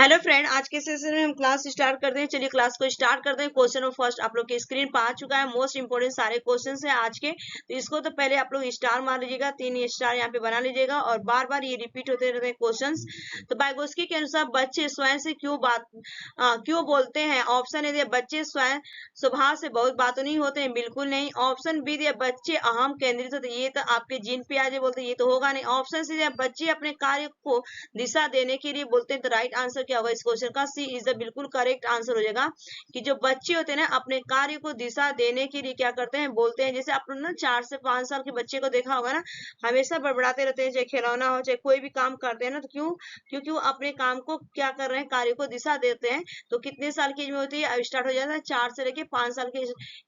Hello friend, आज के session में हम क्लास स्टार्ट करते हैं। चलिए क्लास को स्टार्ट करते हैं। क्वेश्चन ऑफ फर्स्ट आप लोग के स्क्रीन पर आ चुका है। मोस्ट इंपोर्टेंट सारे क्वेश्चंस हैं आज के, तो इसको तो पहले आप लोग स्टार मार लीजिएगा, 3 स्टार यहाँ पे बना लीजिएगा और बार बार ये रिपीट होते रहते हैं क्वेश्चंस। तो बाइगोस्की के अनुसार बच्चे स्वयं से क्यों बोलते हैं? ऑप्शन ए दिया बच्चे स्वयं स्वभाव से बहुत बात नहीं होते हैं, बिल्कुल नहीं। ऑप्शन बी दिया बच्चे अहम केंद्रित होते हैं, ये तो आपके जीन पे आ जाए बोलते हैं, ये तो होगा नहीं। ऑप्शन सी दिया बच्चे अपने कार्य को दिशा देने के लिए बोलते हैं, तो राइट आंसर क्या होगा इस क्वेश्चन का? सी इज द बिल्कुल करेक्ट आंसर हो जाएगा कि जो बच्चे होते हैं ना अपने कार्य को दिशा देने के लिए क्या करते हैं, बोलते हैं। जैसे आप लोग ना 4 से 5 साल के बच्चे को देखा होगा ना, हमेशा बड़बड़ाते रहते हैं, चाहे खिलौना हो चाहे कोई भी काम करते हैं ना, तो क्योंकि वो अपने काम को क्या कर रहे हैं, कार्य को दिशा देते हैं। तो कितने साल की एज में होती है? अब स्टार्ट हो जाता है 4 से लेके 5 साल की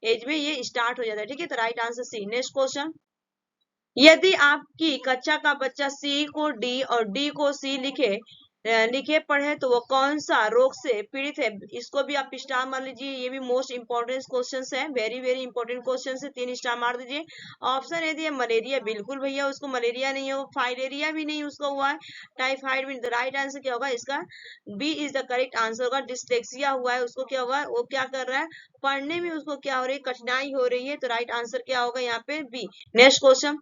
एज में ये स्टार्ट हो जाता है। ठीक है, तो right answer C. Next question, यदि आपकी कक्षा का बच्चा सी को डी और डी को सी लिखे पढ़े तो वो कौन सा रोग से पीड़ित है? इसको भी आप स्टार मार लीजिए, ये भी मोस्ट इंपोर्टेंट क्वेश्चन है, वेरी वेरी इंपोर्टेंट क्वेश्चन है, 3 स्टार मार दीजिए। ऑप्शन ए दिए मलेरिया, बिल्कुल भैया उसको मलेरिया नहीं हो, फाइलेरिया भी नहीं उसको हुआ है, टाइफाइड भी। राइट आंसर क्या होगा इसका? B is the correct answer होगा। डिस्लेक्सिया हुआ है उसको, क्या हुआ है, वो क्या कर रहा है, पढ़ने में उसको क्या हो रही है, कठिनाई हो रही है, तो राइट आंसर क्या होगा यहाँ पे? बी। नेक्स्ट क्वेश्चन,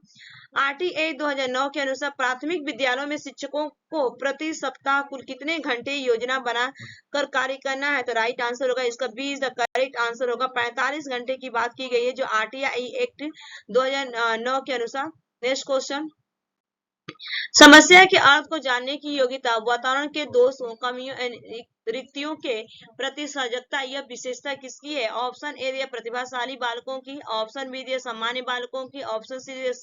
आरटीए 2009 के अनुसार प्राथमिक विद्यालयों में शिक्षकों को प्रति सप्ताह कुल कितने घंटे योजना बना कर कार्य करना है? तो राइट आंसर होगा इसका B is the correct answer होगा। 45 घंटे की बात की गई है जो आरटीआई एक्ट 2009 के अनुसार। नेक्स्ट क्वेश्चन, समस्या के अर्थ को जानने की योग्यता वातावरण के दोषों, कमियों, रिक्तियों के प्रति सजगता यह विशेषता किसकी है? ऑप्शन ए दिया प्रतिभाशाली बालकों की, ऑप्शन बी दिया सामान्य बालकों की, ऑप्शन सी दिया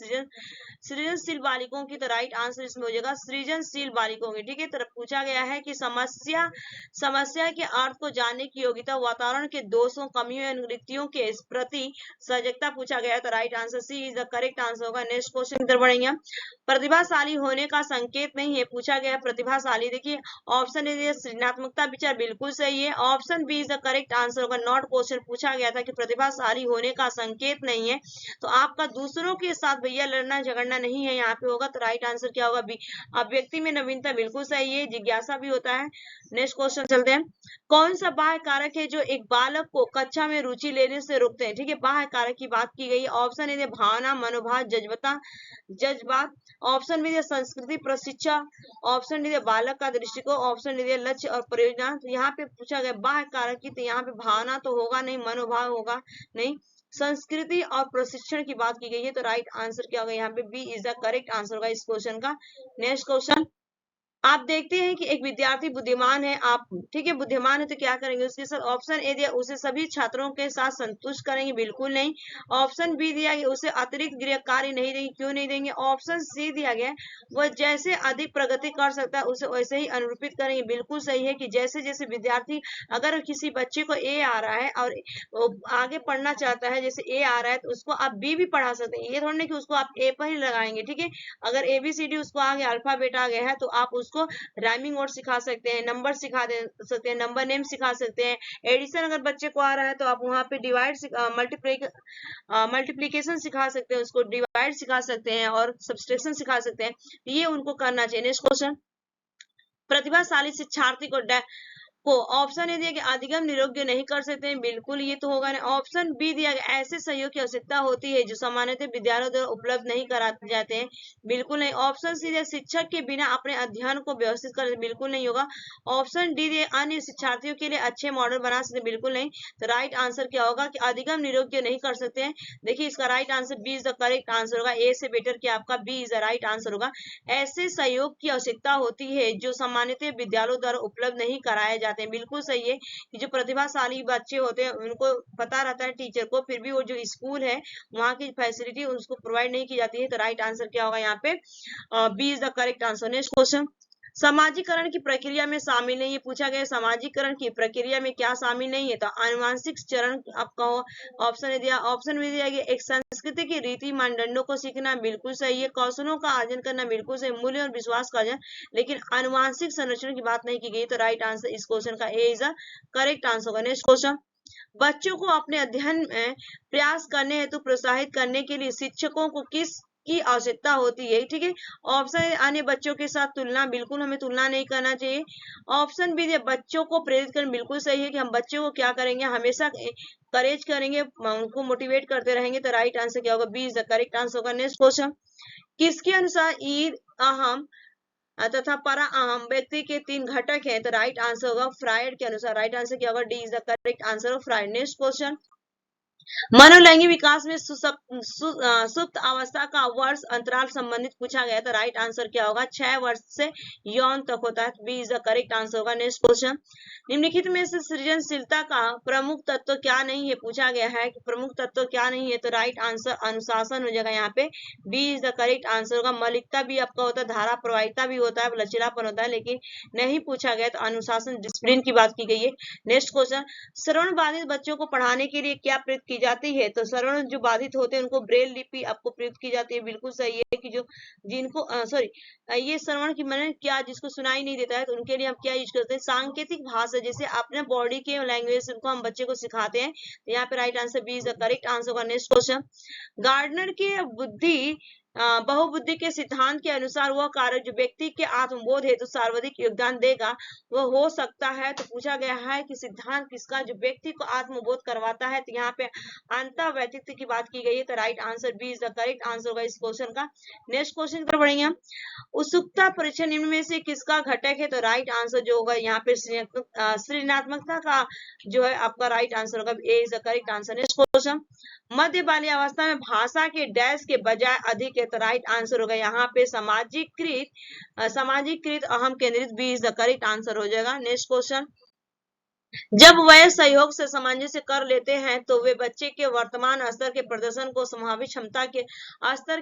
सृजनशील बालिकों की। तो राइट आंसर इसमें हो जाएगा सृजनशील बालिकों की। ठीक है, तो पूछा गया है कि समस्या के अर्थ को जानने की योग्यता वातावरण के दोषों, कमियों एवं रिक्तियों के प्रति सजगता पूछा गया है, तो right answer C is the correct answer होगा। नेक्स्ट क्वेश्चन की तरफ बढ़ेंगे। प्रतिभाशाली होने का संकेत नहीं है, पूछा गया है प्रतिभाशाली। देखिए ऑप्शन ए सृजनात्मकता विचार, बिल्कुल सही है। Option B is the correct answer होगा। नॉट क्वेश्चन पूछा गया था कि प्रतिभाशाली होने का संकेत नहीं है, तो आपका दूसरों के साथ भैया लड़ना झगड़ना नहीं है, यहाँ पे होगा, तो राइट आंसर क्या होगा? बी। अब व्यक्ति में नवीनता, बिल्कुल सही है। जिज्ञासा भी होता है। नेक्स्ट क्वेश्चन चलते हैं, कौन सा बाह्य कारक है जो एक बालक को कक्षा में रुचि लेने से रोकते हैं? ठीक है, बाह्य कारक की बात की गई। ऑप्शन ए भावना, मनोभाव, जज्बात। ऑप्शन बी संस्कृति, प्रशिक्षण। ऑप्शन डी बालक का दृष्टिकोण। ऑप्शन डी लक्ष्य और परियोजना। तो यहाँ पे पूछा गया बाह्य कारक की, तो यहाँ पे भावना तो होगा नहीं, मनोभाव होगा नहीं, संस्कृति और प्रशिक्षण की बात की गई है, तो राइट आंसर क्या होगा यहाँ पे? B is the correct answer होगा इस क्वेश्चन का। नेक्स्ट क्वेश्चन, आप देखते हैं कि एक विद्यार्थी बुद्धिमान है, आप ठीक है बुद्धिमान है, तो क्या करेंगे उसके साथ? ऑप्शन ए दिया उसे सभी छात्रों के साथ संतुष्ट करेंगे, बिल्कुल नहीं। ऑप्शन बी दिया गया उसे अतिरिक्त गृह कार्य नहीं देंगे, क्यों नहीं देंगे। ऑप्शन सी दिया गया वह जैसे अधिक प्रगति कर सकता है उसे वैसे ही अनुरूपित करेंगे, बिल्कुल सही है कि जैसे जैसे विद्यार्थी, अगर किसी बच्चे को ए आ रहा है और आगे पढ़ना चाहता है, जैसे ए आ रहा है, तो उसको आप बी भी पढ़ा सकते हैं, ये थोड़ा नहीं कि उसको आप ए पर ही लगाएंगे। ठीक है, अगर ABCD उसको आ गया, अल्फाबेट आ गया है, तो आप उसको राइमिंग वर्ड सिखा सकते हैं, नंबर सिखा दे सकते हैं, नंबर नेम सिखा सकते हैं। एडिशन अगर बच्चे को आ रहा है तो आप वहाँ पे डिवाइड मल्टीप्लीकेशन सिखा सकते हैं, उसको डिवाइड सिखा सकते हैं और सब्सट्रैक्शन सिखा सकते हैं, ये उनको करना चाहिए। नेक्स्ट क्वेश्चन, प्रतिभाशाली शिक्षार्थी को ऑप्शन ए दिया कि अधिगम निरोग्य नहीं कर सकते हैं, बिल्कुल ये तो होगा नहीं। ऑप्शन बी दिया गया ऐसे सहयोग की आवश्यकता होती है जो सामान्यतः विद्यालयों द्वारा उपलब्ध नहीं कराते जाते हैं, बिल्कुल नहीं। ऑप्शन सी दिया शिक्षक के बिना अपने अध्ययन को व्यवस्थित कर, बिल्कुल नहीं होगा। ऑप्शन डी दिया अन्य शिक्षार्थियों के लिए अच्छे मॉडल बना सकते, बिल्कुल नहीं। तो राइट आंसर क्या होगा कि अधिगम निरोग्य नहीं कर सकते हैं। देखिए इसका right answer B is the correct answer होगा, ए से बेटर कि आपका B is the right answer होगा। ऐसे सहयोग की आवश्यकता होती है जो सामान्यतः विद्यालयों द्वारा उपलब्ध नहीं कराए जाते, बिल्कुल सही है कि जो प्रतिभाशाली बच्चे होते हैं उनको पता रहता है टीचर को, फिर भी वो जो स्कूल है वहां की फैसिलिटी उसको प्रोवाइड नहीं की जाती है, तो राइट आंसर क्या होगा यहाँ पे? B is the correct answer. Next question, समाजीकरण की प्रक्रिया में शामिल नहीं, ये पूछा गया समाजीकरण की प्रक्रिया में क्या शामिल नहीं है, तो आनुवांशिक चरण आपका ऑप्शन दिया। ऑप्शन में दिया गया एक संस्कृति की रीति मानदंडों को सीखना, बिल्कुल सही है। कौशलों का अर्जन करना, बिल्कुल सही। मूल्य और विश्वास का अर्जन, लेकिन आनुवांशिक संरक्षण की बात नहीं की गई, तो राइट आंसर इस क्वेश्चन का ए इज द करेक्ट आंसर होगा। नेक्स्ट क्वेश्चन, बच्चों को अपने अध्ययन में प्रयास करने हेतु प्रोत्साहित करने के लिए शिक्षकों को किस की आवश्यकता होती है, ठीक है। ऑप्शन अन्य बच्चों के साथ तुलना, बिल्कुल हमें तुलना नहीं करना चाहिए। ऑप्शन बी बच्चों को प्रेरित करना, बिल्कुल सही है कि हम बच्चों को क्या करेंगे, हमेशा करेज करेंगे, उनको मोटिवेट करते रहेंगे। तो राइट आंसर क्या होगा, B is the correct answer होगा। नेक्स्ट क्वेश्चन, किसके अनुसार ईद अहम तथा परा अहम व्यक्ति के तीन घटक हैं? तो राइट आंसर होगा फ्रायड के अनुसार। राइट आंसर क्या होगा, D is the correct answer of Freud. Next question, मनोलैंगिक विकास में सुप्त अवस्था का वर्ष अंतराल संबंधित पूछा गया। तो राइट आंसर क्या होगा, 6 वर्ष से यौन तक होता है। B is the correct answer होगा। नेक्स्ट क्वेश्चन, निम्नलिखित में से सृजनशीलता का प्रमुख तत्व क्या नहीं है? पूछा गया है कि प्रमुख तत्व क्या नहीं है। तो राइट आंसर अनुशासन हो जाएगा यहाँ पे। B is the correct answer होगा। मौलिकता भी आपका होता है, धारा प्रवाहिता भी होता है, लचीलापन होता है, लेकिन नहीं पूछा गया। तो अनुशासन डिसिप्लिन की बात की गई है। नेक्स्ट क्वेश्चन, श्रवण बाधित बच्चों को पढ़ाने के लिए क्या प्रयुक्त की जाती है? तो श्रवण जो बाधित होते हैं उनको ब्रेल लिपि आपको प्रयुक्त की जाती है। बिल्कुल सही है कि जो जिनको ये श्रवण की मैंने क्या, जिसको सुनाई नहीं देता है, तो उनके लिए हम क्या यूज करते हैं, सांकेतिक भाषा। जैसे अपने बॉडी के लैंग्वेज उनको हम बच्चे को सिखाते हैं। तो यहाँ पे right answer B is the correct answer होगा। नेक्स्ट क्वेश्चन, गार्डनर के बुद्धि बहुबुद्धि के सिद्धांत के अनुसार वह कारक जो व्यक्ति के आत्मबोध हेतु सर्वाधिक योगदान देगा वह हो सकता है। तो पूछा गया है कि सिद्धांत किसका जो व्यक्ति को आत्मबोध करवाता है? तो यहाँ पे अंतर व्यक्तित्व की बात की गई है। तो right answer B is the correct answer होगा इस क्वेश्चन का। नेक्स्ट क्वेश्चन की तरफ बढ़ेंगे हम, उत्सुकता परीक्षण निम्न में से किसका घटक है? तो राइट आंसर जो होगा यहाँ पे सृजनात्मकता का जो है आपका राइट आंसर होगा, A is the correct answer. Next question, मध्य बाल्यावस्था में भाषा के डैश के बजाय अधिक है। तो राइट आंसर होगा यहाँ पे सामाजिकृत अहम केंद्रित, B is the correct answer हो जाएगा। नेक्स्ट क्वेश्चन, जब वह सहयोग से सामंजस्य कर लेते हैं तो वे बच्चे के वर्तमान स्तर के प्रदर्शन को संभावित क्षमता के स्तर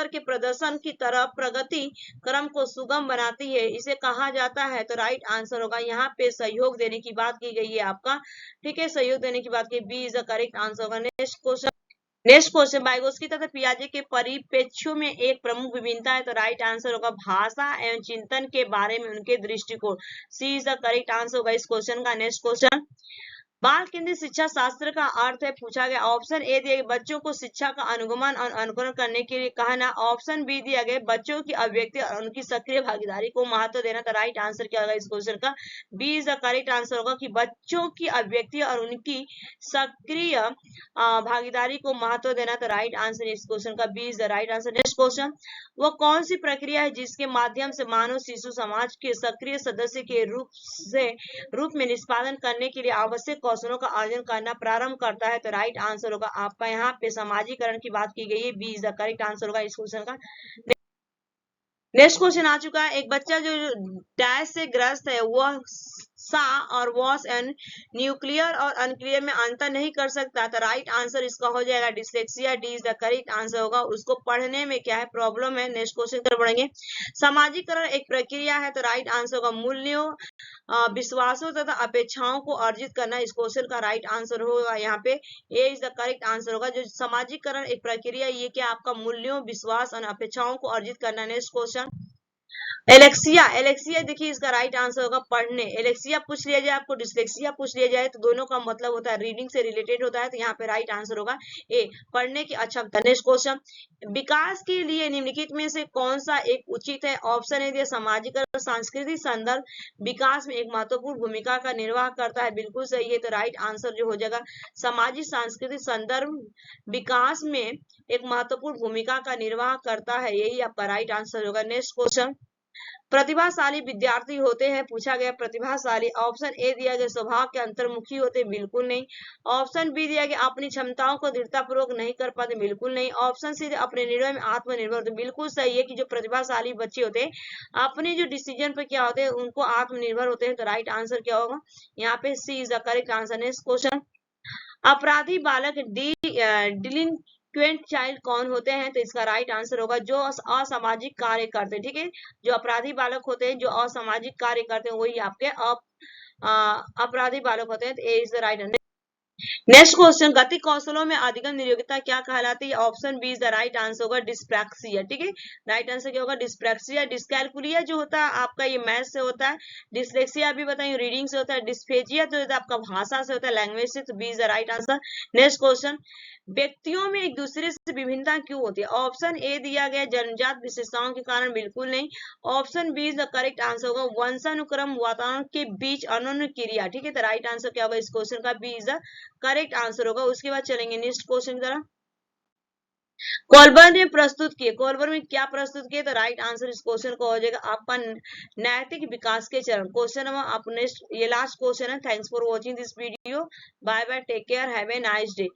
के प्रदर्शन की तरफ प्रगति क्रम को सुगम बनाती है, इसे कहा जाता है। तो राइट आंसर होगा यहाँ पे सहयोग देने की बात की गई है आपका, ठीक है, सहयोग देने की बात की, B is the correct answer होगा। नेक्स्ट क्वेश्चन, वाइगोत्स्की तथा पियाजे के परिप्रेक्ष्यों में एक प्रमुख विभिन्नता है। तो राइट आंसर होगा भाषा एवं चिंतन के बारे में उनके दृष्टिकोण, सी इज द करेक्ट आंसर होगा इस क्वेश्चन का। नेक्स्ट क्वेश्चन, बाल केंद्रित शिक्षा शास्त्र का अर्थ है? पूछा गया। ऑप्शन ए दिया गया बच्चों को शिक्षा का अनुगमन और अनुकरण करने के लिए कहना। ऑप्शन बी दिया गया बच्चों की अभिव्यक्ति और उनकी सक्रिय भागीदारी को महत्व देना। तो राइट आंसर क्या होगा इस क्वेश्चन का, B is the correct answer होगा कि बच्चों की अभिव्यक्ति और उनकी सक्रिय भागीदारी को महत्व देना। तो राइट आंसर इस क्वेश्चन का, B is the right answer. Next question, वह कौन सी प्रक्रिया है जिसके माध्यम से मानव शिशु समाज के सक्रिय सदस्य के रूप में निष्पादन करने के लिए आवश्यक कौशलों का अर्जन करना प्रारंभ करता है? तो राइट आंसर होगा आपका यहाँ पे समाजीकरण की बात की गई है, B is the correct answer होगा इस क्वेश्चन का। नेक्स्ट क्वेश्चन आ चुका है, एक बच्चा जो डैश से ग्रस्त है वह सा और वॉस एंड न्यूक्लियर और अनक्लियर में अंतर नहीं कर सकता। तो राइट आंसर इसका हो जाएगा dyslexia, D is the correct answer होगा, उसको पढ़ने में क्या है प्रॉब्लम है। नेक्स्ट क्वेश्चन की तरफ बढ़ेंगे, सामाजिकरण एक प्रक्रिया है। तो राइट आंसर होगा मूल्यों विश्वासों तथा अपेक्षाओं को अर्जित करना, इस क्वेश्चन का राइट आंसर होगा यहाँ पे ए इज द करेक्ट आंसर होगा। जो सामाजिकरण एक प्रक्रिया, ये क्या आपका मूल्यों विश्वास और अपेक्षाओं को अर्जित करना। नेक्स्ट क्वेश्चन, एलेक्सिया देखिए इसका राइट आंसर होगा पढ़ने। एलेक्सिया पूछ लिया जाए आपको, डिस्लेक्सिया पूछ लिया जाए, तो दोनों का मतलब होता है रीडिंग से रिलेटेड होता है। तो यहाँ पे राइट आंसर होगा ए, पढ़ने की अच्छा। नेक्स्ट क्वेश्चन, विकास के लिए निम्नलिखित में से कौन सा एक उचित है? ऑप्शन ए दिया सामाजिक और सांस्कृतिक संदर्भ विकास में एक महत्वपूर्ण भूमिका का निर्वाह करता है, बिल्कुल सही है। तो राइट आंसर जो हो जाएगा सामाजिक सांस्कृतिक संदर्भ विकास में एक महत्वपूर्ण भूमिका का निर्वाह करता है, यही आपका राइट आंसर होगा। नेक्स्ट क्वेश्चन, प्रतिभाशाली विद्यार्थी होते हैं? पूछा गया प्रतिभाशाली, ऑप्शन ए दिया गया स्वभाव के अंतर्मुखी होते, बिल्कुल नहीं। ऑप्शन बी दिया गया अपनी क्षमताओं को दृढ़तापूर्वक नहीं कर पाते, बिल्कुल नहीं। ऑप्शन सी अपने निर्णय में आत्मनिर्भर होते, बिल्कुल सही है कि जो प्रतिभाशाली बच्चे होते हैं अपने जो डिसीजन पे क्या होते हैं उनको आत्मनिर्भर होते हैं। तो राइट आंसर क्या होगा यहाँ पे, C is the correct answer. Next question, अपराधी बालक डिलिंक्वेंट चाइल्ड कौन होते हैं? तो इसका राइट आंसर होगा जो असामाजिक कार्य करते हैं, ठीक है, जो अपराधी बालक होते हैं जो असामाजिक कार्य करते हैं वही आपके अपराधी बालक होते हैं। तो A is the right answer. Next question, गति कौशलों में अधिगम नियोगिता क्या कहलाती है? Option B is the right answer होगा डिस्प्रैक्सिया। ठीक है, राइट आंसर क्या होगा? डिस्प्रैक्सिया। डिस्कैलकुलिया जो होता है आपका ये मैथ से होता है। डिसलेक्सिया भी बताइए रीडिंग से होता है। डिस्फेजिया तो होता है आपका भाषा से होता है, लैंग्वेज से। तो B is the right answer. Next question, व्यक्तियों में एक दूसरे से विभिन्नता क्यों होती है? ऑप्शन ए दिया गया जन्मजात विशेषताओं के कारण, बिल्कुल नहीं। Option B is the correct answer होगा वंशानुक्रम, वातावरण के बीच अनन्य क्रिया। ठीक है, तो राइट आंसर क्या होगा इस क्वेश्चन का? B is the correct answer होगा। उसके बाद चलेंगे नेक्स्ट क्वेश्चन की तरफ। कोलबर ने प्रस्तुत किए, कोलबर में क्या प्रस्तुत किए? तो राइट आंसर इस क्वेश्चन को हो जाएगा आपका नैतिक विकास के चरण। क्वेश्चन नंबर आप नेक्स्ट, ये लास्ट क्वेश्चन है। Thanks for watching this video. Bye bye, take care, have a nice day.